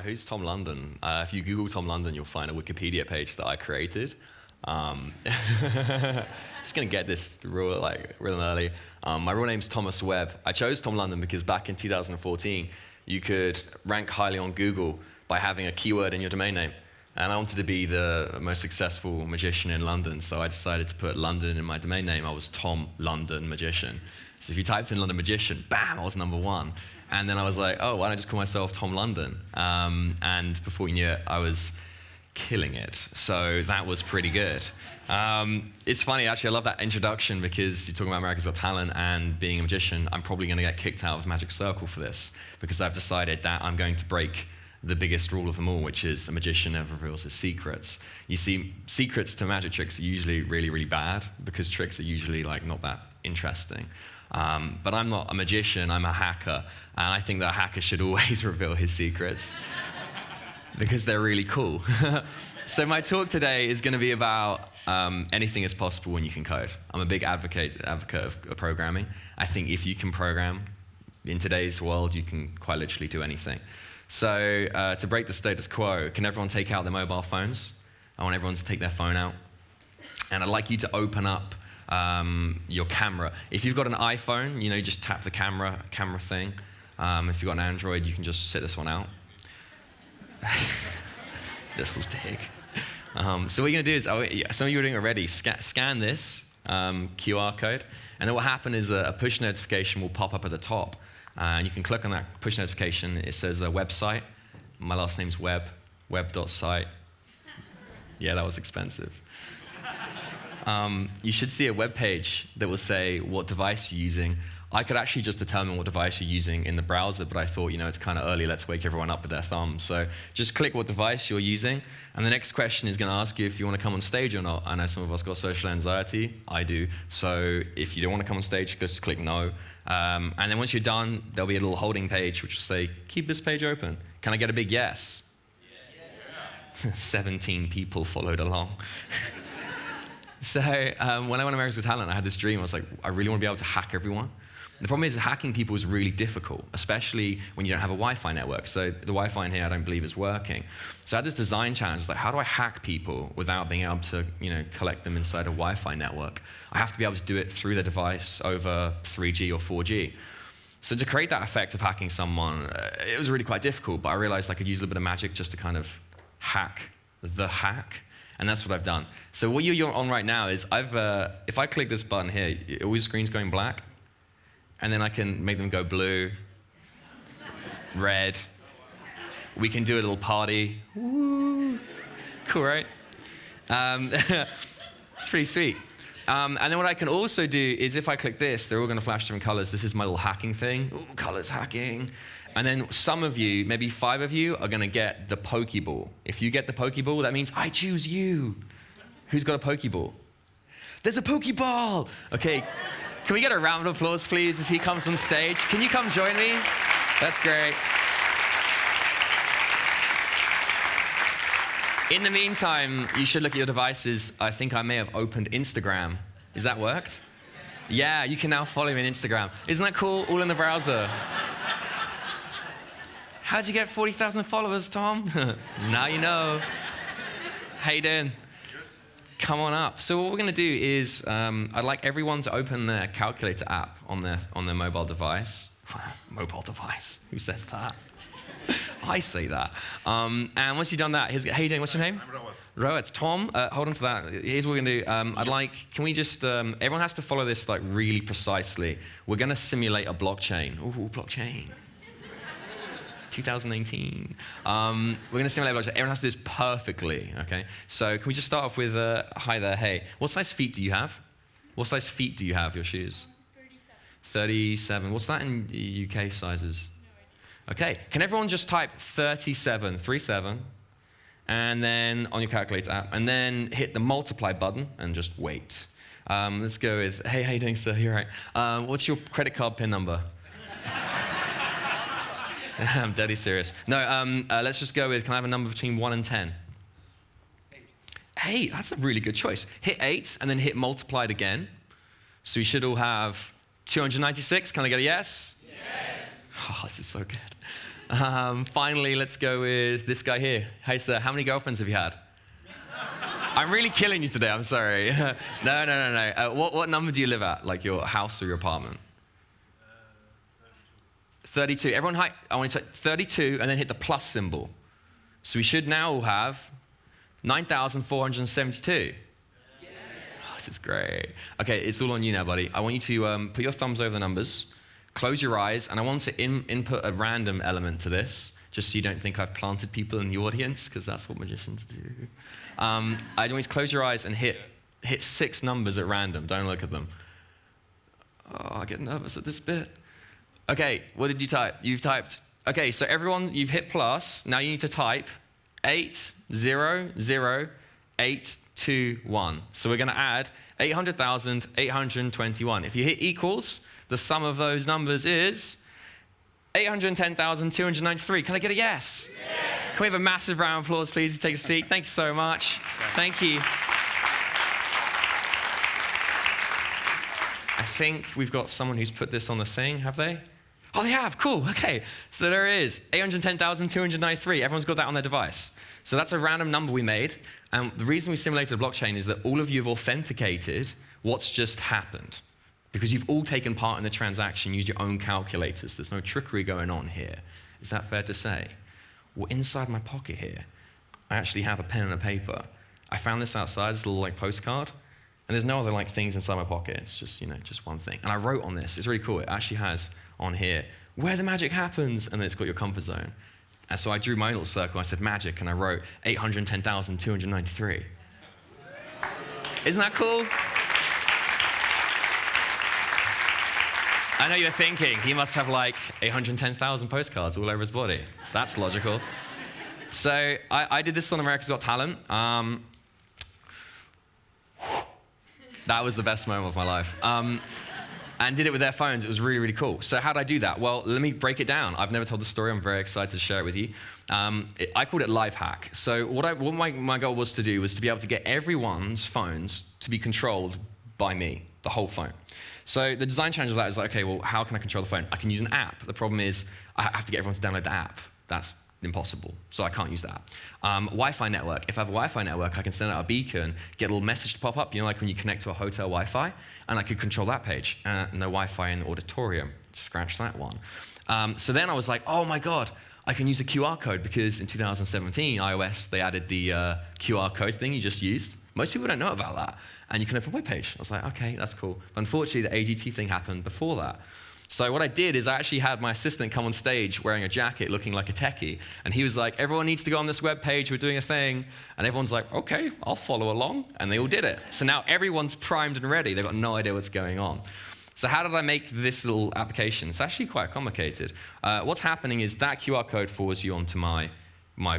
Who's Tom London? If you Google Tom London, you'll find a Wikipedia page that I created. Just gonna get this real early. My real name's Thomas Webb. I chose Tom London because back in 2014, you could rank highly on Google by having a keyword in your domain name. And I wanted to be the most successful magician in London, so I decided to put London in my domain name. I was Tom London Magician. So if you typed in London Magician, bam, I was #1. And then I was like, oh, why don't I just call myself Tom London? And before you knew it, I was killing it. So that was pretty good. It's funny, actually, I love that introduction because you're talking about America's Got Talent and being a magician. I'm probably going to get kicked out of the Magic Circle for this because I've decided that I'm going to break the biggest rule of them all, which is a magician never reveals his secrets. You see, secrets to magic tricks are usually really, really bad because tricks are usually not that interesting. But I'm not a magician, I'm a hacker. And I think that a hacker should always reveal his secrets because they're really cool. So my talk today is going to be about anything is possible when you can code. I'm a big advocate of programming. I think if you can program, in today's world, you can quite literally do anything. So to break the status quo, can everyone take out their mobile phones? I want everyone to take their phone out. And I'd like you to open up your camera. If you've got an iPhone, you just tap the camera thing. If you've got an Android, you can just sit this one out. Little dig. So what you're going to do is, some of you are doing it already, scan this QR code, and then what will happen is a push notification will pop up at the top. And you can click on that push notification. It says a website. My last name's Webb, web.site. Yeah, that was expensive. You should see a web page that will say what device you're using. I could actually just determine what device you're using in the browser, but I thought, it's kind of early, let's wake everyone up with their thumb. So just click what device you're using, and the next question is going to ask you if you want to come on stage or not. I know some of us got social anxiety. I do. So if you don't want to come on stage, just click no. And then once you're done, there'll be a little holding page which will say, keep this page open. Can I get a big yes? Yes. 17 people followed along. So when I went to America's Got Talent, I had this dream. I was like, I really want to be able to hack everyone. The problem is hacking people is really difficult, especially when you don't have a Wi-Fi network. So the Wi-Fi in here, I don't believe, is working. So I had this design challenge. It's like, how do I hack people without being able to collect them inside a Wi-Fi network? I have to be able to do it through the device over 3G or 4G. So to create that effect of hacking someone, it was really quite difficult, but I realized I could use a little bit of magic just to kind of hack the hack. And that's what I've done. So what you're on right now is if I click this button here, always the screen's going black. And then I can make them go blue, red. We can do a little party. Woo. Cool, right? It's pretty sweet. And then what I can also do is if I click this, they're all going to flash different colors. This is my little hacking thing. Ooh, colors hacking. And then some of you, maybe 5 of you, are going to get the Pokeball. If you get the Pokeball, that means I choose you. Who's got a Pokeball? There's a Pokeball! Okay. Can we get a round of applause, please, as he comes on stage? Can you come join me? That's great. In the meantime, you should look at your devices. I think I may have opened Instagram. Has that worked? Yeah, you can now follow me on Instagram. Isn't that cool? All in the browser. How'd you get 40,000 followers, Tom? Now you know. How you doing? Come on up. So what we're going to do is I'd like everyone to open their calculator app on their mobile device. Mobile device? Who says that? I say that. And once you've done that, how you doing? What's your name? I'm Rowan. Rowan, it's Tom. Hold on to that. Here's what we're going to do. Can we just, everyone has to follow this really precisely. We're going to simulate a blockchain. Ooh, blockchain. 2019. We're going to simulate blockchain. Everyone has to do this perfectly, okay? So can we just start off with, hi there, hey. What size feet do you have? What size feet do you have, your shoes? 37. What's that in UK sizes? No idea. Okay, can everyone just type 37, 37, and then on your calculator app, and then hit the multiply button and just wait. Let's go with, hey, how you doing, sir? You're right. What's your credit card PIN number? I'm deadly serious. No, let's just go with, can I have a number between 1 and 10? 8, that's a really good choice. Hit 8 and then hit multiplied again. So we should all have 296. Can I get a yes? Yes. Oh, this is so good. Finally, let's go with this guy here. Hey, sir, how many girlfriends have you had? I'm really killing you today, I'm sorry. No. What number do you live at, like your house or your apartment? 32. Everyone, I want you to type 32 and then hit the plus symbol. So we should now have 9,472. Yes. Oh, this is great. Okay, it's all on you now, buddy. I want you to put your thumbs over the numbers, close your eyes, and I want to input a random element to this, just so you don't think I've planted people in the audience, because that's what magicians do. I want you to close your eyes and hit 6 numbers at random. Don't look at them. Oh, I get nervous at this bit. Okay, what did you type? You've typed. Okay, so everyone, you've hit plus. Now you need to type 800,821. So we're going to add 800,821. If you hit equals, the sum of those numbers is 810,293. Can I get a yes? Yes? Can we have a massive round of applause, please? Take a seat. Thank you so much. Thank you. I think we've got someone who's put this on the thing, have they? Oh, they have, cool, okay. So there it is, 810,293. Everyone's got that on their device. So that's a random number we made. And the reason we simulated a blockchain is that all of you have authenticated what's just happened. Because you've all taken part in the transaction, used your own calculators. There's no trickery going on here. Is that fair to say? Well, inside my pocket here, I actually have a pen and a paper. I found this outside, this little postcard. And there's no other things inside my pocket. It's just, just one thing. And I wrote on this. It's really cool. It actually has on here where the magic happens, and then it's got your comfort zone. And so I drew my own little circle. I said magic, and I wrote 810,293. Isn't that cool? I know you're thinking he must have 810,000 postcards all over his body. That's logical. So I did this on America's Got Talent. That was the best moment of my life. And did it with their phones. It was really, really cool. So how did I do that? Well, let me break it down. I've never told the story. I'm very excited to share it with you. I called it life hack. So what my goal was to do was to be able to get everyone's phones to be controlled by me, the whole phone. So the design challenge of that is okay, well, how can I control the phone? I can use an app. The problem is I have to get everyone to download the app. That's impossible, so I can't use that. Wi-Fi network. If I have a Wi-Fi network, I can send out a beacon, get a little message to pop up, like when you connect to a hotel Wi-Fi, and I could control that page. No Wi-Fi in the auditorium. Scratch that one. So then I was like, oh my God, I can use a QR code, because in 2017, iOS, they added the QR code thing you just used. Most people don't know about that. And you can open a web page. I was like, okay, that's cool. But unfortunately, the AGT thing happened before that. So what I did is I actually had my assistant come on stage wearing a jacket looking like a techie. And he was like, everyone needs to go on this web page. We're doing a thing. And everyone's like, okay, I'll follow along. And they all did it. So now everyone's primed and ready. They've got no idea what's going on. So how did I make this little application? It's actually quite complicated. What's happening is that QR code forwards you onto my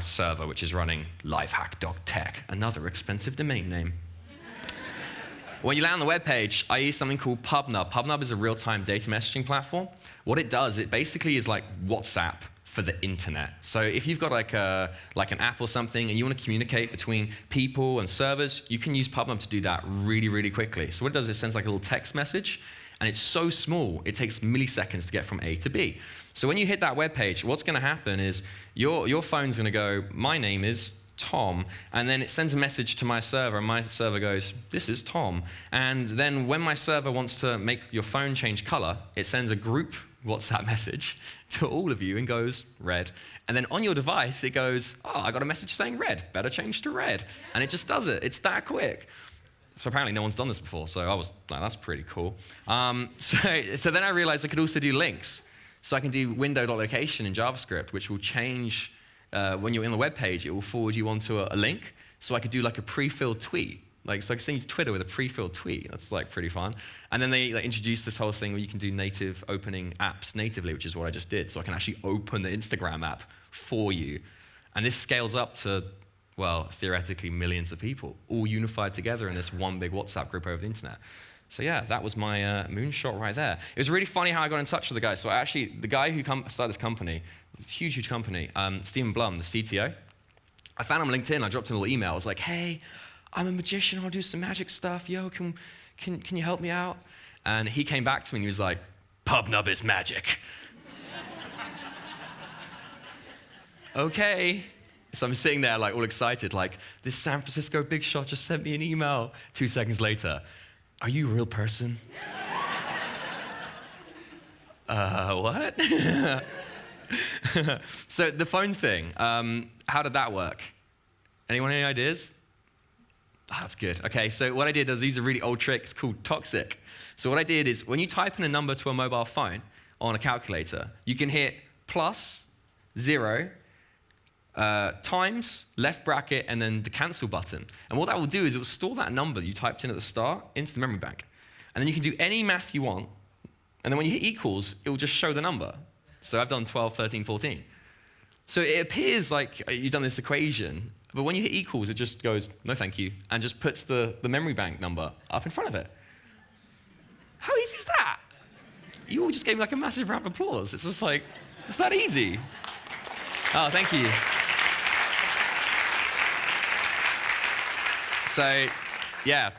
server, which is running lifehack.tech, another expensive domain name. When you land on the web page, I use something called PubNub. PubNub is a real-time data messaging platform. What it does, it basically is like WhatsApp for the internet. So if you've got like an app or something and you want to communicate between people and servers, you can use PubNub to do that really, really quickly. So what it does, it sends like a little text message, and it's so small, it takes milliseconds to get from A to B. So when you hit that web page, what's going to happen is your phone's going to go, my name is Tom, and then it sends a message to my server, and my server goes, this is Tom. And then when my server wants to make your phone change color, it sends a group WhatsApp message to all of you and goes, red. And then on your device, it goes, oh, I got a message saying red, better change to red. And it just does it. It's that quick. So apparently no one's done this before, so I was like, that's pretty cool. So then I realized I could also do links. So I can do window.location in JavaScript, which will change when you're in the web page, it will forward you onto a link. So I could do like a pre-filled tweet. So I can send you to Twitter with a pre-filled tweet. That's pretty fun. And then they introduced this whole thing where you can do native opening apps natively, which is what I just did. So I can actually open the Instagram app for you. And this scales up to, well, theoretically millions of people, all unified together in this one big WhatsApp group over the internet. So yeah, that was my moonshot right there. It was really funny how I got in touch with the guy. So the guy who started this company, huge, huge company, Stephen Blum, the CTO, I found him on LinkedIn. I dropped him a little email. I was like, hey, I'm a magician. I'll do some magic stuff. Yo, can you help me out? And he came back to me and he was like, PubNub is magic. okay. So I'm sitting there like all excited, like this San Francisco big shot just sent me an email. 2 seconds later, are you a real person? What? So the phone thing, how did that work? Anyone any ideas? Oh, that's good. Okay, so what I did is use a really old trick. It's called toxic. So what I did is when you type in a number to a mobile phone on a calculator, you can hit plus, 0, times, left bracket, and then the cancel button. And what that will do is it will store that number that you typed in at the start into the memory bank. And then you can do any math you want. And then when you hit equals, it will just show the number. So I've done 12, 13, 14. So it appears like you've done this equation, but when you hit equals, it just goes, no thank you, and just puts the memory bank number up in front of it. How easy is that? You all just gave me like a massive round of applause. It's just like, it's that easy. Oh, thank you. So, yeah,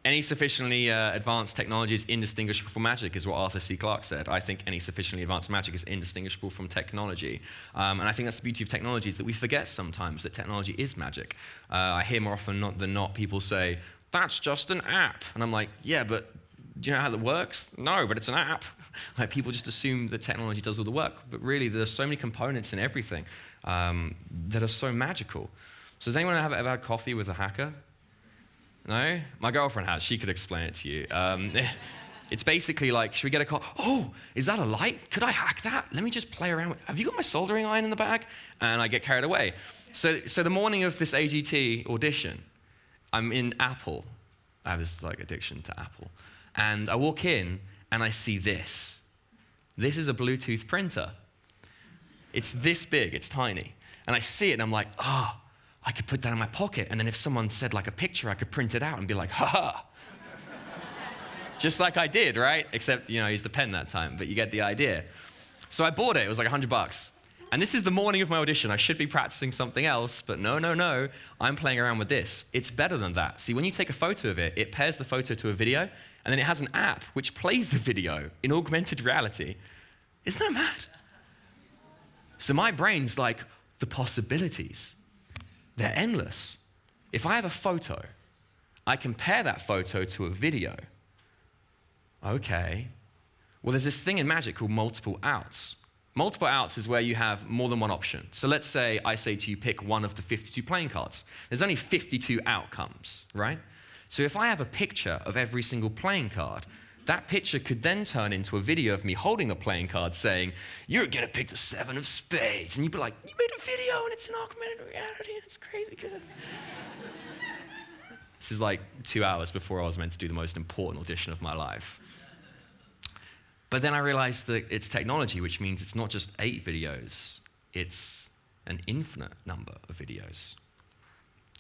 any sufficiently advanced technology is indistinguishable from magic, is what Arthur C. Clarke said. I think any sufficiently advanced magic is indistinguishable from technology. And I think that's the beauty of technology, is that we forget sometimes that technology is magic. I hear more often than not people say, that's just an app. And I'm like, yeah, but do you know how that works? No, but it's an app. Like, people just assume that technology does all the work. But really, there's so many components in everything that are so magical. So does anyone ever had coffee with a hacker? No? My girlfriend has. She could explain it to you. It's basically like, should we get a call? Oh, is that a light? Could I hack that? Let me just play around with it. Have you got my soldering iron in the bag? And I get carried away. So the morning of this AGT audition, I'm in Apple. I have this like addiction to Apple. And I walk in and I see this. This is a Bluetooth printer. It's this big, it's tiny. And I see it and I'm like, oh, I could put that in my pocket, and then if someone said like a picture, I could print it out and be like, ha-ha. Just like I did, right? Except, I used a pen that time, but you get the idea. So I bought it. It was like $100. And this is the morning of my audition. I should be practicing something else, but no. I'm playing around with this. It's better than that. See, when you take a photo of it, it pairs the photo to a video, and then it has an app which plays the video in augmented reality. Isn't that mad? So my brain's like, the possibilities. They're endless. If I have a photo, I compare that photo to a video. Okay. Well, there's this thing in magic called multiple outs. Multiple outs is where you have more than one option. So let's say I say to you, pick one of the 52 playing cards. There's only 52 outcomes, right? So if I have a picture of every single playing card, that picture could then turn into a video of me holding a playing card saying, you're gonna pick the 7 of spades. And you'd be like, you made a video and it's an augmented reality and it's crazy good. This is like 2 hours before I was meant to do the most important audition of my life. But then I realized that it's technology, which means it's not just 8 videos, it's an infinite number of videos.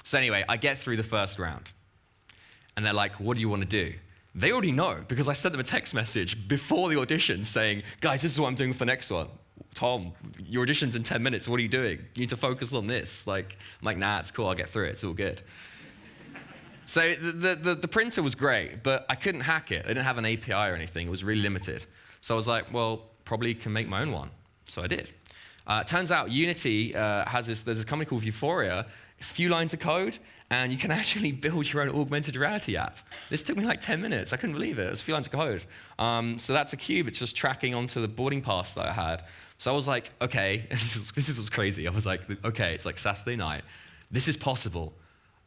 So anyway, I get through the first round. And they're like, what do you want to do? They already know, because I sent them a text message before the audition saying, guys, this is what I'm doing for the next one. Tom, your audition's in 10 minutes. What are you doing? You need to focus on this. I'm like, nah, it's cool. I'll get through it. It's all good. So the printer was great, but I couldn't hack it. I didn't have an API or anything. It was really limited. So I was like, well, probably can make my own one. So I did. Turns out Unity there's this company called Vuforia, a few lines of code, and you can actually build your own augmented reality app. This took me like 10 minutes. I couldn't believe it. It was a few lines of code. So that's a cube. It's just tracking onto the boarding pass that I had. So I was like, okay, this is what's crazy. I was like, okay, it's like Saturday night. This is possible,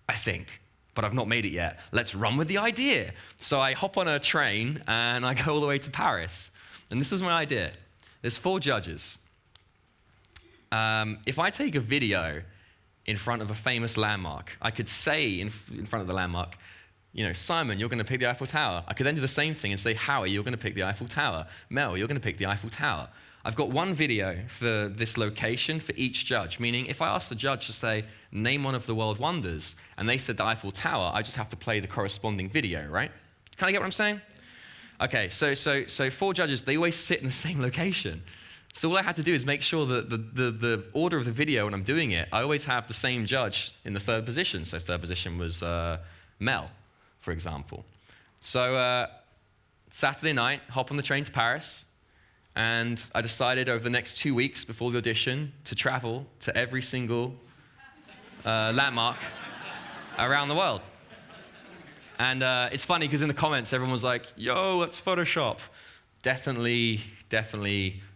I think, but I've not made it yet. Let's run with the idea. So I hop on a train and I go all the way to Paris. And this was my idea. There's 4 judges. If I take a video in front of a famous landmark, I could say in front of the landmark, Simon, you're going to pick the Eiffel Tower. I could then do the same thing and say, Howie, you're going to pick the Eiffel Tower. Mel, you're going to pick the Eiffel Tower. I've got one video for this location for each judge, meaning if I ask the judge to say, name one of the world wonders, and they said the Eiffel Tower, I just have to play the corresponding video, right? Kind of get what I'm saying? Okay, so 4 judges, they always sit in the same location. So all I had to do is make sure that the order of the video when I'm doing it, I always have the same judge in the 3rd position. So 3rd position was Mel, for example. So Saturday night, hop on the train to Paris. And I decided over the next 2 weeks before the audition to travel to every single landmark around the world. And it's funny because in the comments, everyone was like, yo, that's Photoshop. Definitely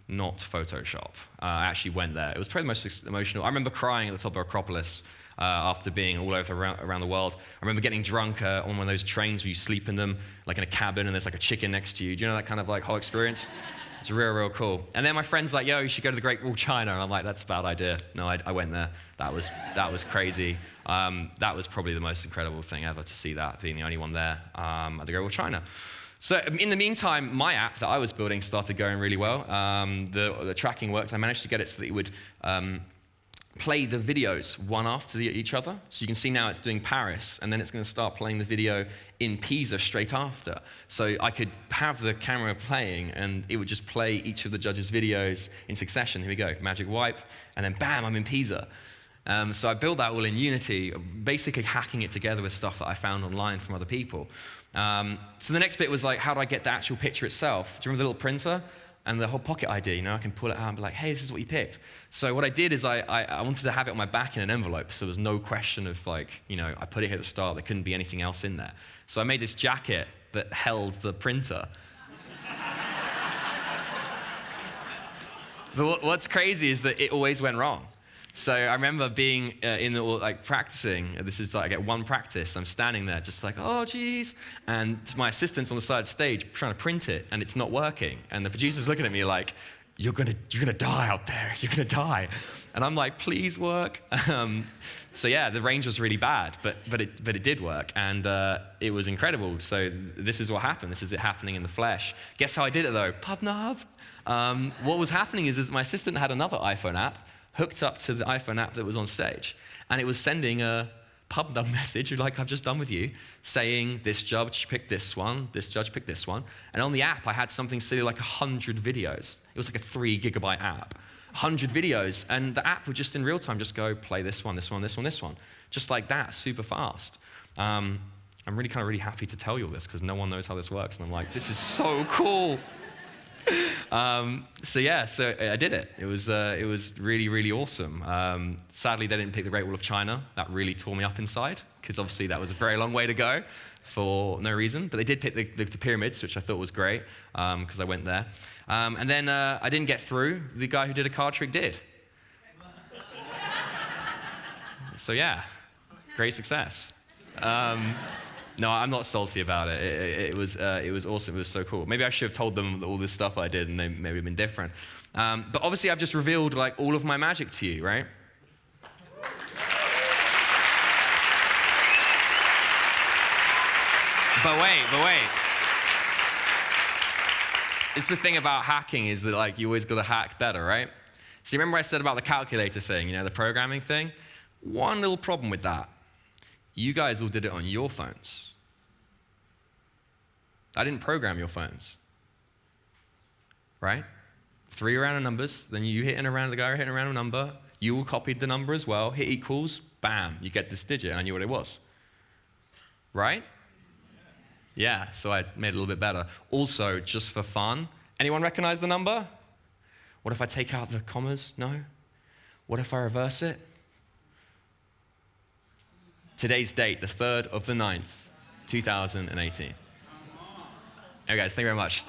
not Photoshop. I actually went there. It was probably the most emotional. I remember crying at the top of Acropolis after being all over around the world. I remember getting drunk on one of those trains where you sleep in them, like in a cabin, and there's like a chicken next to you. Do you know that kind of like whole experience? It's real cool. And then my friend's like, yo, you should go to the Great Wall of China. And I'm like, that's a bad idea. No, I went there. That was crazy. That was probably the most incredible thing ever to see that, being the only one there at the Great Wall of China. So in the meantime, my app that I was building started going really well. The tracking worked. I managed to get it so that it would play the videos one after each other. So you can see now it's doing Paris, and then it's going to start playing the video in Pisa straight after. So I could have the camera playing, and it would just play each of the judges' videos in succession. Here we go, magic wipe, and then bam, I'm in Pisa. So I built that all in Unity, basically hacking it together with stuff that I found online from other people. So the next bit was like, how do I get the actual picture itself? Do you remember the little printer? And the whole Pocket ID, I can pull it out and be like, hey, this is what you picked. So what I did is I wanted to have it on my back in an envelope, so there was no question of like, I put it here at the start, there couldn't be anything else in there. So I made this jacket that held the printer. But what's crazy is that it always went wrong. So I remember being practicing. This is like, I get one practice. I'm standing there just like, oh, geez. And my assistant's on the side of the stage trying to print it, and it's not working. And the producer's looking at me like, you're gonna die out there. You're gonna die. And I'm like, please work. So yeah, the range was really bad, but it did work, and it was incredible. So this is what happened. This is it happening in the flesh. Guess how I did it though? PubNub. What was happening is my assistant had another iPhone app hooked up to the iPhone app that was on stage. And it was sending a PubNub message, like I've just done with you, saying this judge picked this one, this judge picked this one. And on the app, I had something silly like 100 videos. It was like a 3 gigabyte app. 100 videos, and the app would just in real time just go play this one, this one, this one, this one. Just like that, super fast. I'm really happy to tell you all this because no one knows how this works. And I'm like, this is so cool. So I did it. It was really awesome. Sadly, they didn't pick the Great Wall of China. That really tore me up inside because obviously that was a very long way to go for no reason. But they did pick the pyramids, which I thought was great because I went there. And then I didn't get through. The guy who did a card trick did. So yeah, great success. No, I'm not salty about it. It was awesome. It was so cool. Maybe I should have told them all this stuff I did, and they maybe have been different. But obviously, I've just revealed like all of my magic to you, right? But wait. It's the thing about hacking is that like you always got to hack better, right? So you remember I said about the calculator thing, the programming thing? One little problem with that. You guys all did it on your phones. I didn't program your phones, right? 3 random numbers, then you hitting around the guy hitting a random number, you all copied the number as well, hit equals, bam, you get this digit, and I knew what it was. Right? Yeah, so I made it a little bit better. Also, just for fun, anyone recognize the number? What if I take out the commas? No? What if I reverse it? Today's date, the 3rd of the 9th, 2018. Okay, guys, thank you very much.